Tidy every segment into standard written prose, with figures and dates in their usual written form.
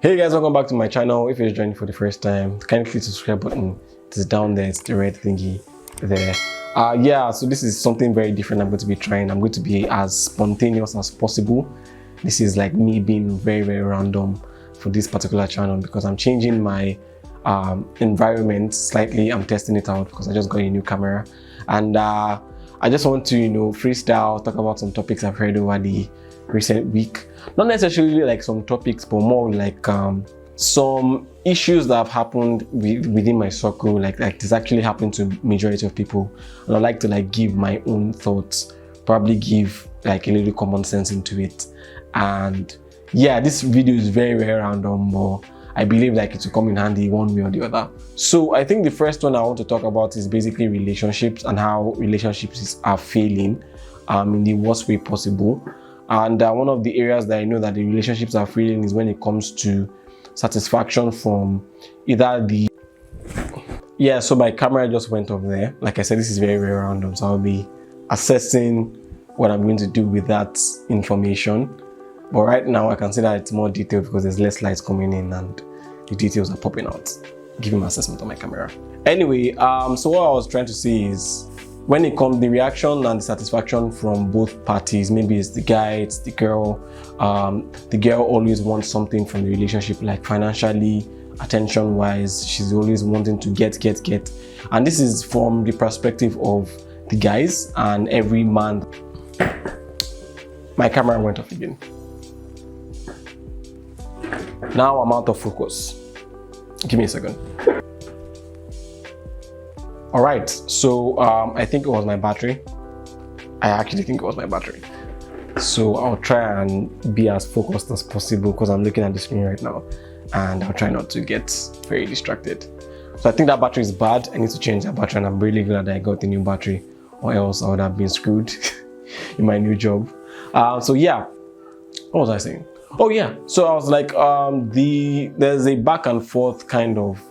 Hey guys, welcome back to my channel. If you're joining for the first time, kindly click the subscribe button. It is down there, it's the red thingy there. So this is something very different I'm going to be trying. I'm going to be as spontaneous as possible. This is like me being very random for this particular channel because I'm changing my environment slightly. I'm testing it out because I just got a new camera, and I just want to freestyle, talk about some topics I've heard over the recent week. Not necessarily like some topics, but more like some issues that have happened within my circle, like this actually happened to majority of people, and I'd like to like give my own thoughts, probably give like a little common sense into it. And yeah, this video is very random, but I believe like it will come in handy one way or the other. So I think the first one I want to talk about is basically relationships and how relationships are failing in the worst way possible. And one of the areas that I know that the relationships are failing is when it comes to satisfaction from either the... Yeah, so my camera just went off there. Like I said, this is very random, so I'll be assessing what I'm going to do with that information. But right now I can see that it's more detailed because there's less lights coming in and the details are popping out, giving my assessment on my camera. Anyway, so what I was trying to say is, when it comes the reaction and the satisfaction from both parties, maybe it's the guy, it's the girl. The girl always wants something from the relationship, like financially, attention wise. She's always wanting to get. And this is from the perspective of the guys and every man. My camera went off again. Now I'm out of focus. Give me a second. All right, so I think it was my battery. I actually think it was my battery. So I'll try and be as focused as possible because I'm looking at the screen right now, and I'll try not to get very distracted. So I think that battery is bad. I need to change that battery, and I'm really glad that I got the new battery, or else I would have been screwed in my new job. So yeah, what was I saying? Oh yeah, so I was like, there's a back and forth kind of,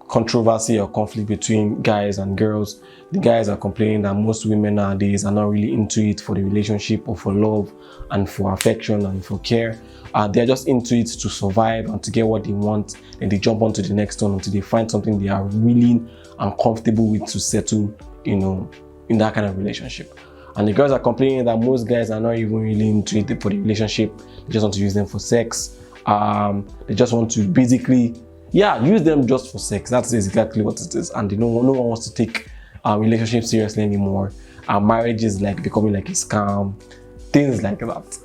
controversy or conflict between guys and girls. The guys are complaining that most women nowadays are not really into it for the relationship or for love and for affection and for care. They're just into it to survive and to get what they want, and they jump onto the next one until they find something they are willing and comfortable with to settle, in that kind of relationship. And the girls are complaining that most guys are not even really into it for the relationship. They just want to use them for sex. They just want to basically use them just for sex. That's exactly what it is. And no one wants to take relationships seriously anymore. Marriage is like becoming like a scam, things like that.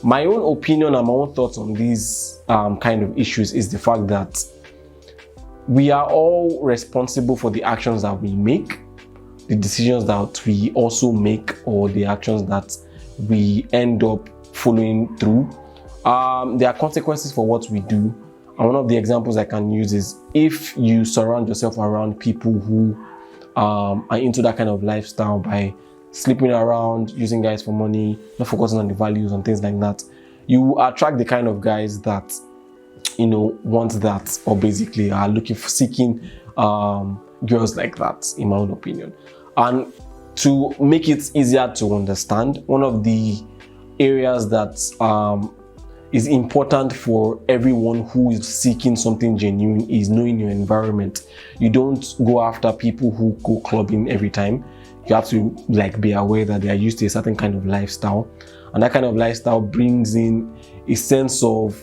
My own opinion and my own thoughts on these kind of issues is the fact that we are all responsible for the actions that we make, the decisions that we also make, or the actions that we end up following through. There are consequences for what we do. And one of the examples I can use is if you surround yourself around people who are into that kind of lifestyle by sleeping around, using guys for money, not focusing on the values and things like that, you attract the kind of guys that, want that, or basically are seeking girls like that, in my own opinion. And to make it easier to understand, one of the areas that is important for everyone who is seeking something genuine is knowing your environment. You don't go after people who go clubbing every time. You have to be aware that they are used to a certain kind of lifestyle, and that kind of lifestyle brings in a sense of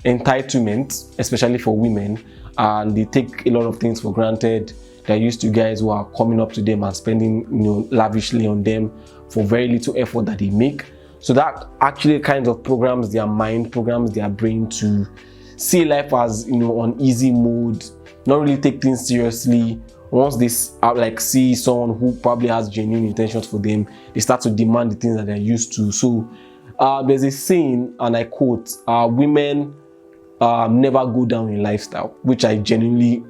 entitlement, especially for women, and they take a lot of things for granted. They're used to guys who are coming up to them and spending lavishly on them for very little effort that they make. So that actually kind of programs their mind, programs their brain to see life as, on easy mode, not really take things seriously. Once they see someone who probably has genuine intentions for them, they start to demand the things that they're used to. So there's a saying, and I quote, women never go down in lifestyle, which I genuinely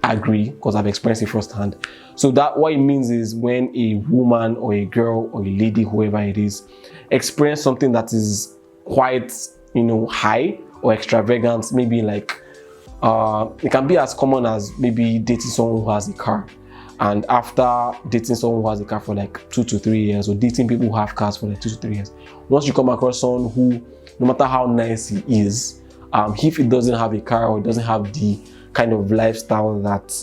agree because I've experienced it firsthand. So that what it means is when a woman or a girl or a lady, whoever it is, experience something that is quite high or extravagant, maybe like it can be as common as maybe dating someone who has a car, and after dating someone who has a car for like 2 to 3 years, or dating people who have cars for like 2 to 3 years, once you come across someone who, no matter how nice he is, if he doesn't have a car or doesn't have the kind of lifestyle that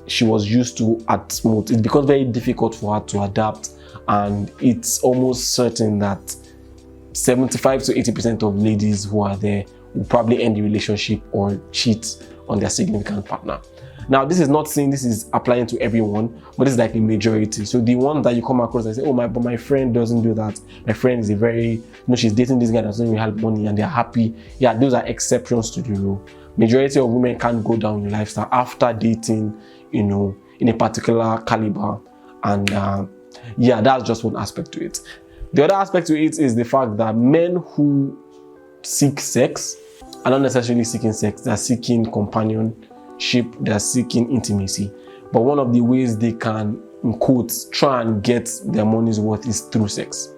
she was used to at most, it becomes very difficult for her to adapt, and it's almost certain that 75 to 80% of ladies who are there will probably end the relationship or cheat on their significant partner. Now, this is not saying this is applying to everyone, but this is like a majority. So the ones that you come across and say, oh, but my friend doesn't do that. My friend is a very, she's dating this guy that doesn't really have money and they're happy. Yeah, those are exceptions to the rule. Majority of women can't go down in lifestyle after dating, in a particular caliber. And yeah, that's just one aspect to it. The other aspect to it is the fact that men who seek sex are not necessarily seeking sex. They're seeking companionship, they're seeking intimacy. But one of the ways they can, in quotes, try and get their money's worth is through sex.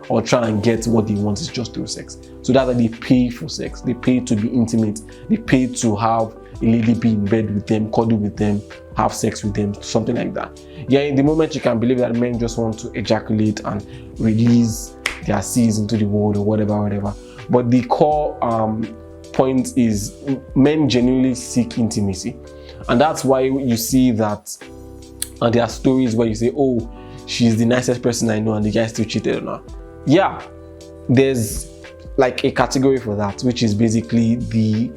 Or try and get what they want is just through sex. So that's why they pay for sex. They pay to be intimate. They pay to have a lady be in bed with them, cuddle with them, have sex with them, something like that. Yeah, in the moment you can believe that men just want to ejaculate and release their seeds into the world or whatever. But the core point is men genuinely seek intimacy. And that's why you see that there are stories where you say, oh, she's the nicest person I know and the guy still cheated on her. Yeah, there's like a category for that, which is basically the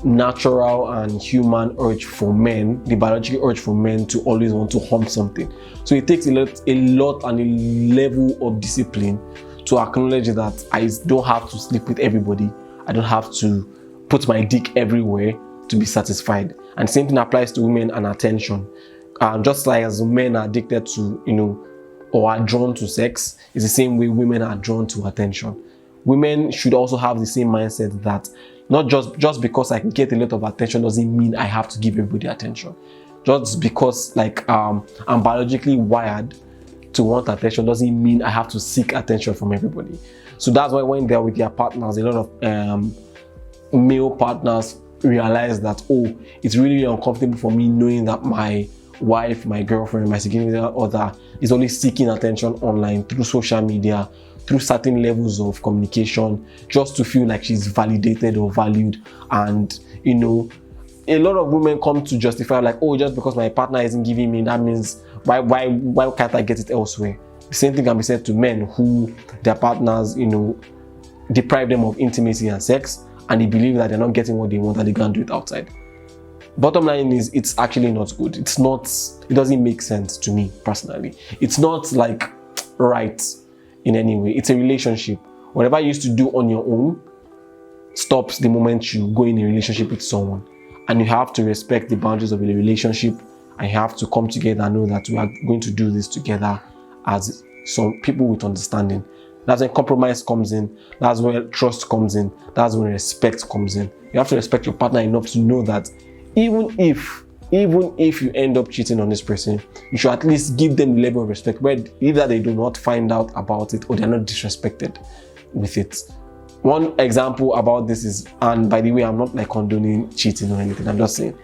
natural and human urge for men, the biological urge for men to always want to hump something. So it takes a lot and a level of discipline to acknowledge that I don't have to sleep with everybody. I don't have to put my dick everywhere to be satisfied. And the same thing applies to women and attention. Just like as men are addicted to, or are drawn to sex, it's the same way women are drawn to attention. Women should also have the same mindset that not just because I can get a lot of attention doesn't mean I have to give everybody attention. Just because I'm biologically wired to want attention doesn't mean I have to seek attention from everybody. So that's why when they're with their partners, a lot of male partners realize that, oh, it's really uncomfortable for me knowing that my wife, my girlfriend, my significant other is only seeking attention online through social media, through certain levels of communication, just to feel like she's validated or valued. And a lot of women come to justify like, oh, just because my partner isn't giving me, that means why can't I get it elsewhere? The same thing can be said to men who their partners deprive them of intimacy and sex, and they believe that they're not getting what they want and they can't do it outside. Bottom line is, it's actually not good. It doesn't make sense to me personally. It's not like right in any way. It's a relationship. Whatever you used to do on your own stops the moment you go in a relationship with someone. And you have to respect the boundaries of a relationship, and you have to come together and know that we are going to do this together as some people with understanding. That's when compromise comes in. That's where trust comes in. That's when respect comes in. You have to respect your partner enough to know that even if you end up cheating on this person, you should at least give them the level of respect where either they do not find out about it or they're not disrespected with it. One example about this is, and by the way, I'm not like condoning cheating or anything, I'm just saying,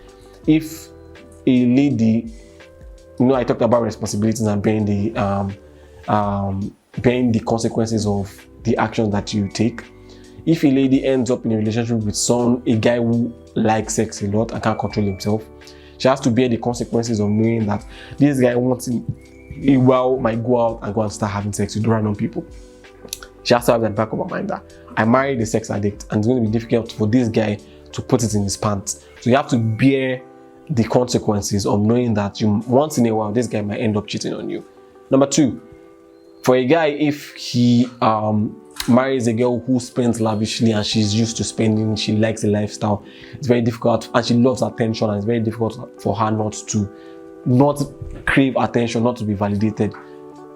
if a lady, I talked about responsibilities and bearing the consequences of the actions that you take. If a lady ends up in a relationship with a guy who likes sex a lot and can't control himself, she has to bear the consequences of knowing that this guy might go out and go and start having sex with random people. She has to have that back of her mind that I married a sex addict and it's going to be difficult for this guy to put it in his pants. So you have to bear the consequences of knowing that once in a while this guy might end up cheating on you. Number two, for a guy, if he marries a girl who spends lavishly and she's used to spending, she likes the lifestyle, it's very difficult, and she loves attention, and it's very difficult for her not crave attention, not to be validated.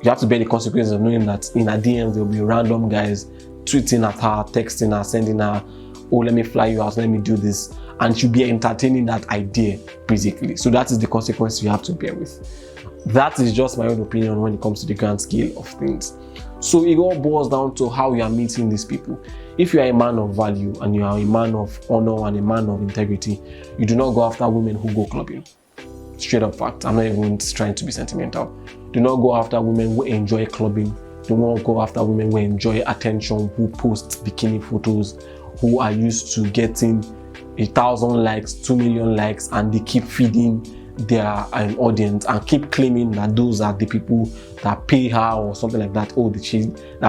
You have to bear the consequences of knowing that in her DMs there will be random guys tweeting at her, texting her, sending her, oh, let me fly you out, let me do this, and she'll be entertaining that idea basically. So that is the consequence you have to bear with. That is just my own opinion when it comes to the grand scale of things. So it all boils down to how you are meeting these people. If you are a man of value and you are a man of honor and a man of integrity, you do not go after women who go clubbing. Straight up fact. I'm not even trying to be sentimental. Do not go after women who enjoy clubbing. Do not go after women who enjoy attention, who post bikini photos, who are used to getting 1,000 likes, 2 million likes, and they keep feeding their audience and keep claiming that those are the people that pay her or something like that. Oh, the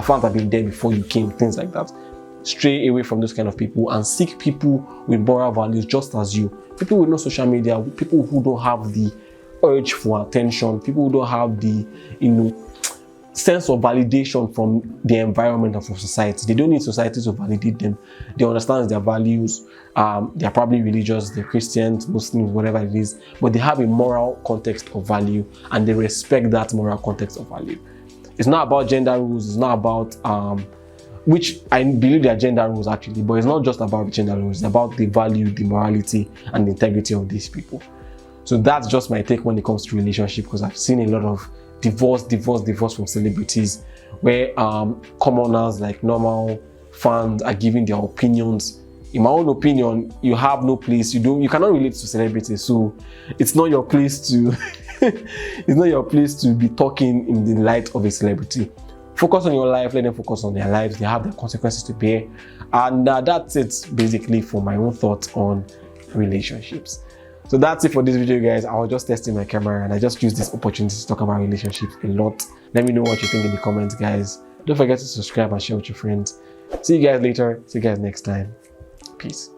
fans have been there before you came, things like that. Stray away from those kind of people and seek people with moral values just as you. People with no social media, people who don't have the urge for attention, people who don't have the, sense of validation from the environment and from society. They don't need society to validate them. They understand their values. They're probably religious, they're Christians, Muslims, whatever it is, but they have a moral context of value and they respect that moral context of value. It's not about gender rules, it's not about which I believe they are gender rules actually, but it's not just about gender rules, it's about the value, the morality, and the integrity of these people. So that's just my take when it comes to relationship, because I've seen a lot of divorce from celebrities where commoners, like normal fans, are giving their opinions. In my own opinion, you have no place. You cannot relate to celebrities, so it's not your place to it's not your place to be talking in the light of a celebrity. Focus on your life, let them focus on their lives. They have their consequences to bear. And that's it basically for my own thoughts on relationships. So that's it for this video, guys. I was just testing my camera and I just used this opportunity to talk about relationships a lot. Let me know what you think in the comments, guys. Don't forget to subscribe and share with your friends. See you guys later. See you guys next time. Peace.